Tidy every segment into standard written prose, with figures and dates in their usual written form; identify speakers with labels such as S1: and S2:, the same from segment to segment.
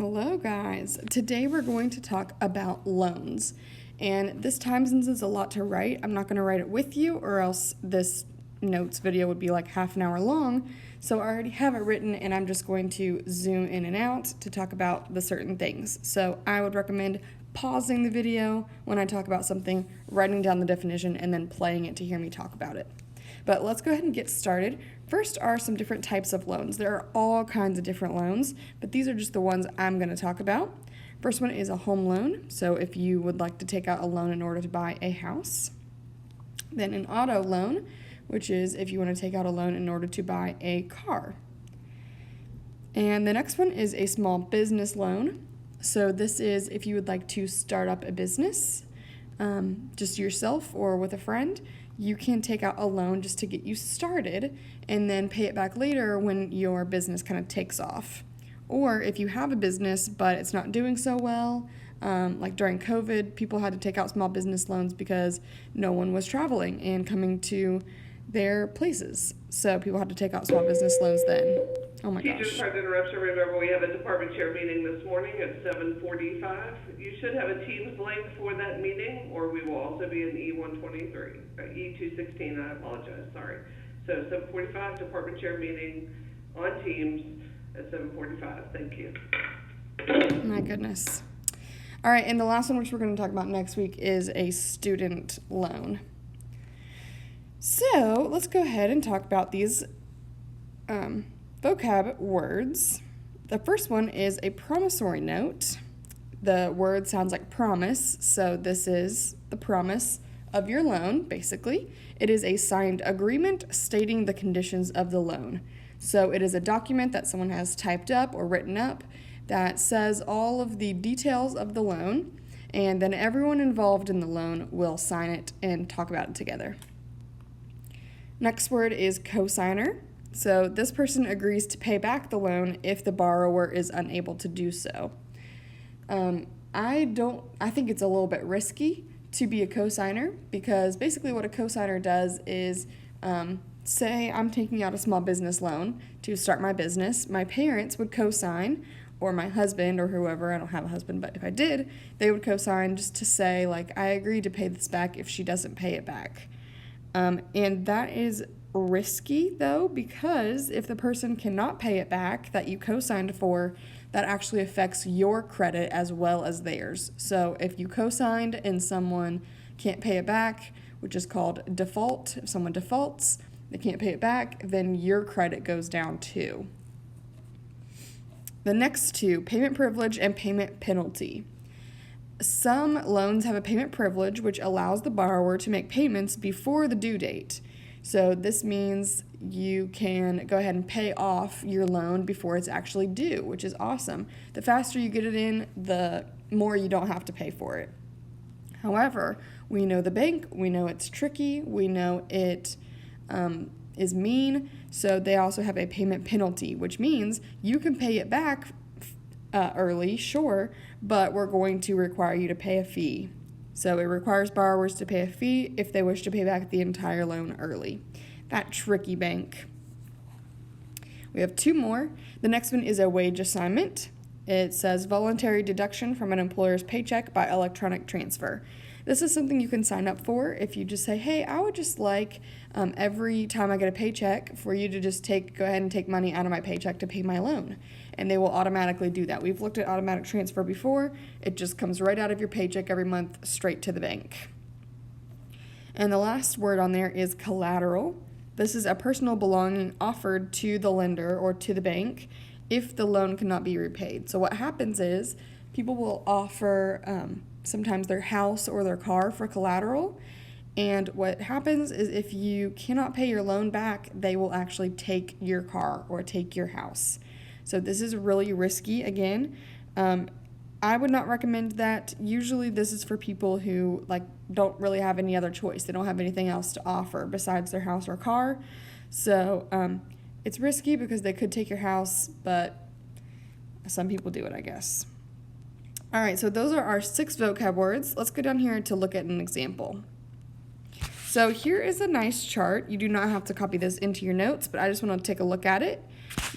S1: Hello guys, today we're going to talk about loans, and this time, since it's a lot to write, I'm not going to write it with you or else this notes video would be like half an hour long. So I already have it written and I'm just going to zoom in and out to talk about the certain things. So I would recommend pausing the video when I talk about something, writing down the definition, and then playing it to hear me talk about it. But let's go ahead and get started. First are some different types of loans. There are all kinds of different loans, but these are just the ones I'm going to talk about. First one is a home loan. So if you would like to take out a loan in order to buy a house. Then an auto loan, which is if you want to take out a loan in order to buy a car. And the next one is a small business loan. So this is if you would like to start up a business, just yourself or with a friend. You can take out a loan just to get you started and then pay it back later when your business kind of takes off. Or if you have a business but it's not doing so well, like during COVID, people had to take out small business loans because no one was traveling and coming to their places. So people had to take out small business loans then. Oh my gosh.
S2: Teachers, pardon the interruption. Remember, we have a department chair meeting this morning at 7:45. You should have a Teams link for that meeting, or we will also be in E123, E216. I apologize. Sorry. So 7:45 department chair meeting on Teams at 7:45. Thank you.
S1: My goodness. All right, and the last one, which we're going to talk about next week, is a student loan. So let's go ahead and talk about these vocab words. The first one is a promissory note. The word sounds like promise, so this is the promise of your loan, basically. It is a signed agreement stating the conditions of the loan. So it is a document that someone has typed up or written up that says all of the details of the loan, and then everyone involved in the loan will sign it and talk about it together. Next word is cosigner. So this person agrees to pay back the loan if the borrower is unable to do so. I think it's a little bit risky to be a cosigner, because basically what a cosigner does is, say I'm taking out a small business loan to start my business. My parents would cosign, or my husband or whoever. I don't have a husband, but if I did, they would cosign just to say, like, I agree to pay this back if she doesn't pay it back. And that is risky, though, because if the person cannot pay it back that you co-signed for, that actually affects your credit as well as theirs. So if you co-signed and someone can't pay it back, which is called default, if someone defaults, they can't pay it back, then your credit goes down too. The next two, payment privilege and payment penalty. Some loans have a payment privilege, which allows the borrower to make payments before the due date. So this means you can go ahead and pay off your loan before it's actually due, which is awesome. The faster you get it in, the more you don't have to pay for it. However, we know the bank, we know it's tricky, we know it is mean, so they also have a payment penalty, which means you can pay it back early, sure, but we're going to require you to pay a fee. So it requires borrowers to pay a fee if they wish to pay back the entire loan early. That tricky bank. We have two more. The next one is a wage assignment. It says voluntary deduction from an employer's paycheck by electronic transfer. This is something you can sign up for if you just say, hey, I would just like every time I get a paycheck for you to just go ahead and take money out of my paycheck to pay my loan. And they will automatically do that. We've looked at automatic transfer before. It just comes right out of your paycheck every month straight to the bank. And the last word on there is collateral. This is a personal belonging offered to the lender or to the bank if the loan cannot be repaid. So what happens is people will offer sometimes their house or their car for collateral. And what happens is if you cannot pay your loan back, they will actually take your car or take your house. So this is really risky. Again, I would not recommend that. Usually this is for people who don't really have any other choice. They don't have anything else to offer besides their house or car. So it's risky because they could take your house, but some people do it, I guess. All right, so those are our 6 vocab words. Let's go down here to look at an example. So here is a nice chart. You do not have to copy this into your notes, but I just want to take a look at it.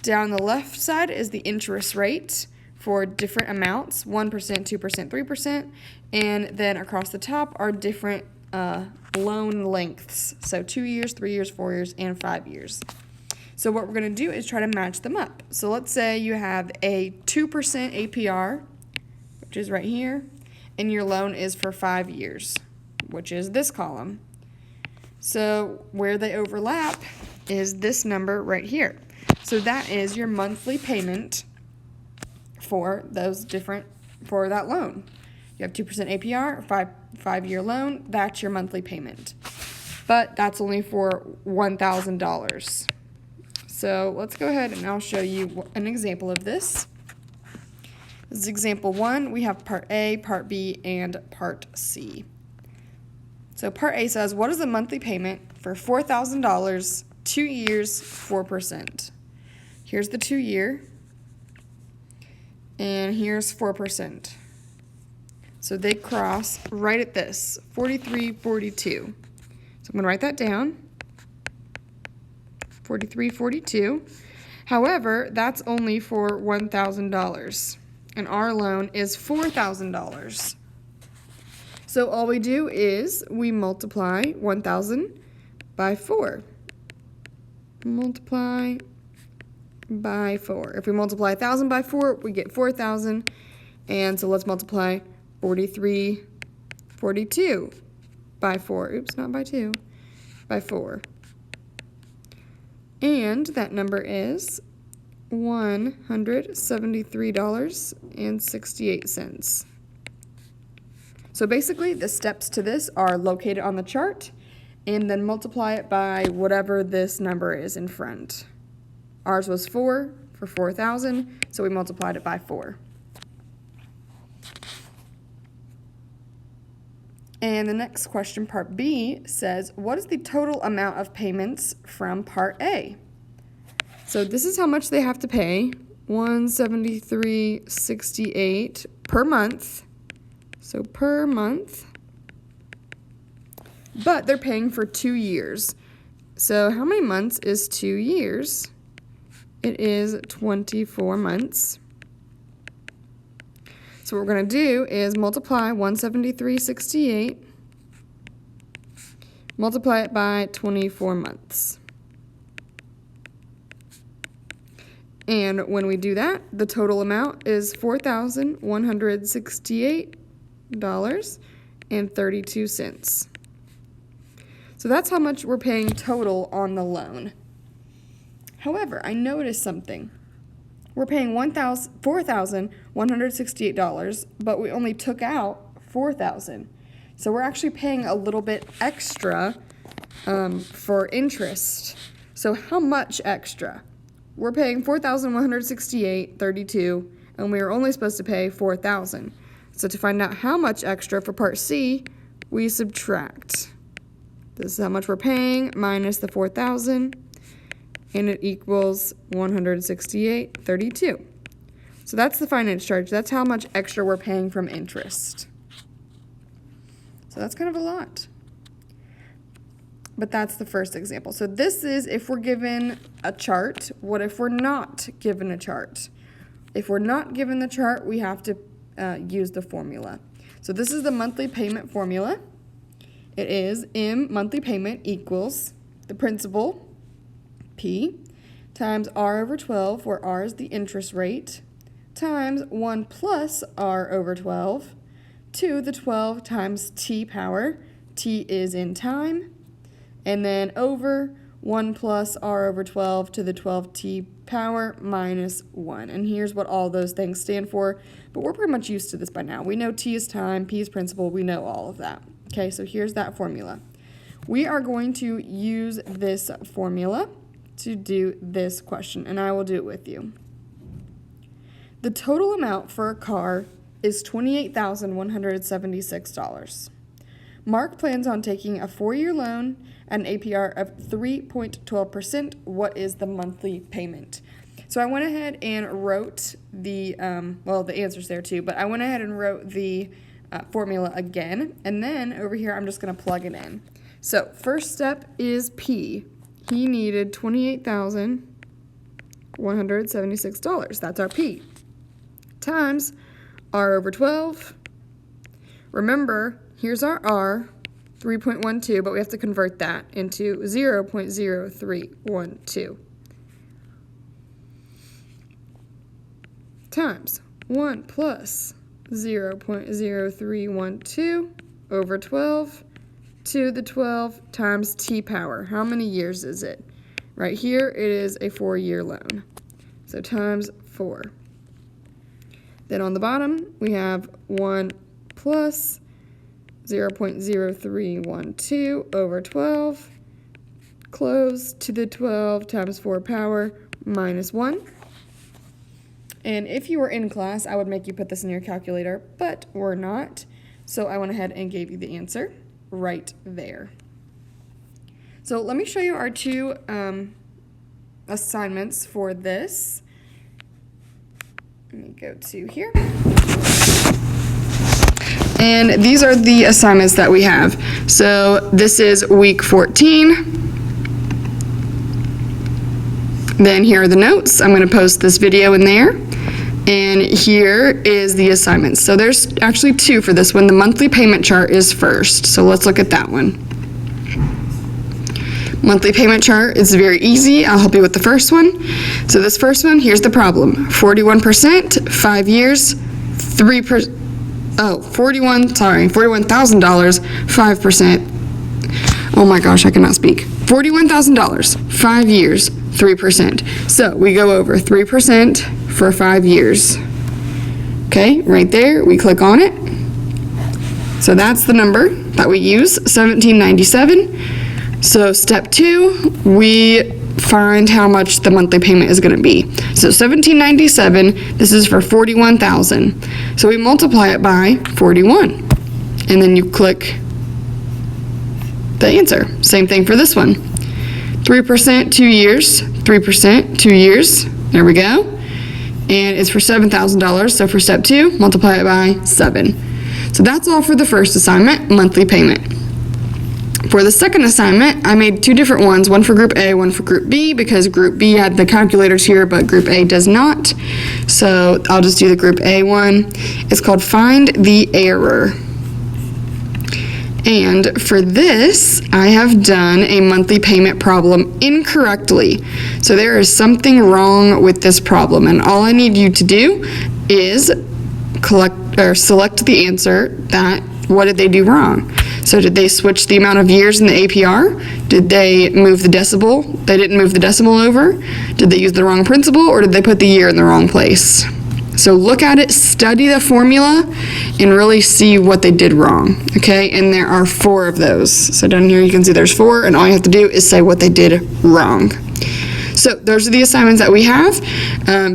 S1: Down the left side is the interest rate for different amounts, 1%, 2%, 3%, and then across the top are different loan lengths, so 2 years, 3 years, 4 years, and 5 years. So what we're going to do is try to match them up. So let's say you have a 2% APR, which is right here, and your loan is for 5 years, which is this column. So where they overlap is this number right here. So that is your monthly payment for that loan. You have 2% APR, 5-year loan, that's your monthly payment. But that's only for $1,000. So let's go ahead and I'll show you an example of this. This is example 1. We have part A, part B, and part C. So part A says, what is the monthly payment for $4,000, 2 years, 4%? Here's the 2 year, and here's 4%. So they cross right at this, 43.42. So I'm going to write that down, 43.42. However, that's only for $1,000, and our loan is $4,000. So all we do is we multiply 1,000 by 4. Multiply by 4. If we multiply 1,000 by 4, we get 4,000. And so let's multiply 43.42 by 4. Oops, not by 2. By 4. And that number is $173.68. So basically, the steps to this are located on the chart and then multiply it by whatever this number is in front. Ours was 4 for 4,000, so we multiplied it by 4. And the next question, part B, says, what is the total amount of payments from part A? So this is how much they have to pay, $173.68 per month. So per month, but they're paying for 2 years. So how many months is 2 years? It is 24 months. So what we're going to do is multiply 173.68, multiply it by 24 months. And when we do that, the total amount is $4,168.32. So that's how much we're paying total on the loan. However, I noticed something. We're paying $4,168, but we only took out $4,000. So we're actually paying a little bit extra for interest. So how much extra? We're paying $4,168.32, and we are only supposed to pay $4,000. So to find out how much extra for part C, we subtract. This is how much we're paying minus the $4,000, and it equals $168.32. So that's the finance charge. That's how much extra we're paying from interest. So that's kind of a lot. But that's the first example. So this is if we're given a chart. What if we're not given a chart? If we're not given the chart, we have to use the formula. So this is the monthly payment formula. It is M monthly payment equals the principal, P, times R over 12, where R is the interest rate, times 1 plus R over 12, to the 12 times T power, T is in time, and then over 1 plus R over 12 to the 12T power minus 1. And here's what all those things stand for, but we're pretty much used to this by now. We know T is time, P is principal, we know all of that. Okay, so here's that formula. We are going to use this formula to do this question, and I will do it with you. The total amount for a car is $28,176. Mark plans on taking a 4-year loan at an APR of 3.12%. What is the monthly payment? So I went ahead and wrote the, the answer's there too, but I went ahead and wrote the formula again, and then over here I'm just going to plug it in. So first step is P. He needed $28,176. That's our P. times r over 12. Remember, here's our r, 3.12, but we have to convert that into 0.0312 times 1 plus 0.0312 over 12 to the 12 times t power. How many years is it? Right here, it is a 4-year loan. So times 4. Then on the bottom, we have 1 plus 0.0312 over 12, close to the 12 times 4 power minus 1. And if you were in class, I would make you put this in your calculator, but we're not. So I went ahead and gave you the answer right there. So let me show you our two assignments for this. Let me go to here. And these are the assignments that we have. So this is week 14. Then here are the notes. I'm going to post this video in there. And here is the assignments. So there's actually two for this one. The monthly payment chart is first. So let's look at that one. Monthly payment chart is very easy. I'll help you with the first one. So this first one, here's the problem. 41%, 5 years, 3%. Oh, $41,000, 5%. Oh my gosh, I cannot speak. $41,000, 5 years, 3%. So we go over 3% for 5 years. Okay, right there, we click on it. So that's the number that we use, 1797. So step 2, we find how much the monthly payment is going to be. So 1797, this is for 41,000. So we multiply it by 41. And then you click the answer. Same thing for this one. 3%, 2 years, 3%, 2 years. There we go. And it's for $7,000. So for step 2, multiply it by 7. So that's all for the first assignment, monthly payment. For the second assignment, I made two different ones, one for Group A, one for Group B, because Group B had the calculators here, but Group A does not. So I'll just do the Group A one. It's called Find the Error. And for this, I have done a monthly payment problem incorrectly. So there is something wrong with this problem, and all I need you to do is select the answer that, what did they do wrong? So did they switch the amount of years in the APR? Did they move the decimal? They didn't move the decimal over? Did they use the wrong principal, or did they put the year in the wrong place? So look at it, study the formula, and really see what they did wrong, okay? And there are 4 of those. So down here you can see there's 4, and all you have to do is say what they did wrong. So those are the assignments that we have.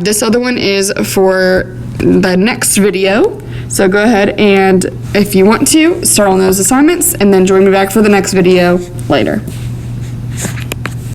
S1: This other one is for the next video. So go ahead and, if you want to, start on those assignments and then join me back for the next video later.